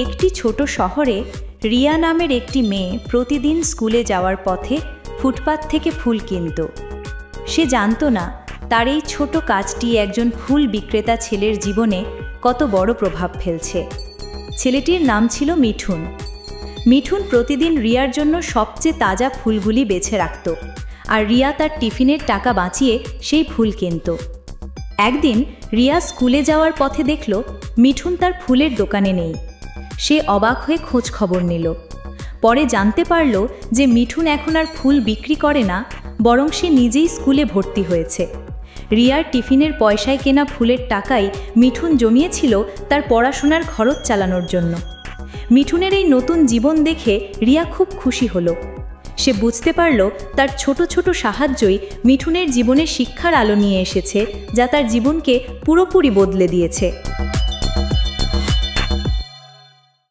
একটি ছোট শহরে রিয়া নামের একটি মেয়ে প্রতিদিন স্কুলে যাওয়ার পথে ফুটপাত থেকে ফুল কিনত। সে জানত না তার এই ছোট কাজটি একজন ফুল বিক্রেতা ছেলের জীবনে কত বড় প্রভাব ফেলছে। ছেলেটির নাম ছিল মিঠুন। মিঠুন প্রতিদিন রিয়ার জন্য সবচেয়ে তাজা ফুলগুলি বেছে রাখত, আর রিয়া তার টিফিনের টাকা বাঁচিয়ে সেই ফুল কিনত। একদিন রিয়া স্কুলে যাওয়ার পথে দেখল মিঠুন তার ফুলের দোকানে নেই। সে অবাক হয়ে খোঁজ খবর নিল। পরে জানতে পারল যে মিঠুন এখন আর ফুল বিক্রি করে না, বরং সে নিজেই স্কুলে ভর্তি হয়েছে। রিয়ার টিফিনের পয়সায় কেনা ফুলের টাকাই মিঠুন জমিয়েছিল তার পড়াশোনার খরচ চালানোর জন্য। মিঠুনের এই নতুন জীবন দেখে রিয়া খুব খুশি হলো। সে বুঝতে পারল তার ছোট ছোট সাহায্যই মিঠুনের জীবনে শিক্ষার আলো নিয়ে এসেছে, যা তার জীবনকে পুরোপুরি বদলে দিয়েছে।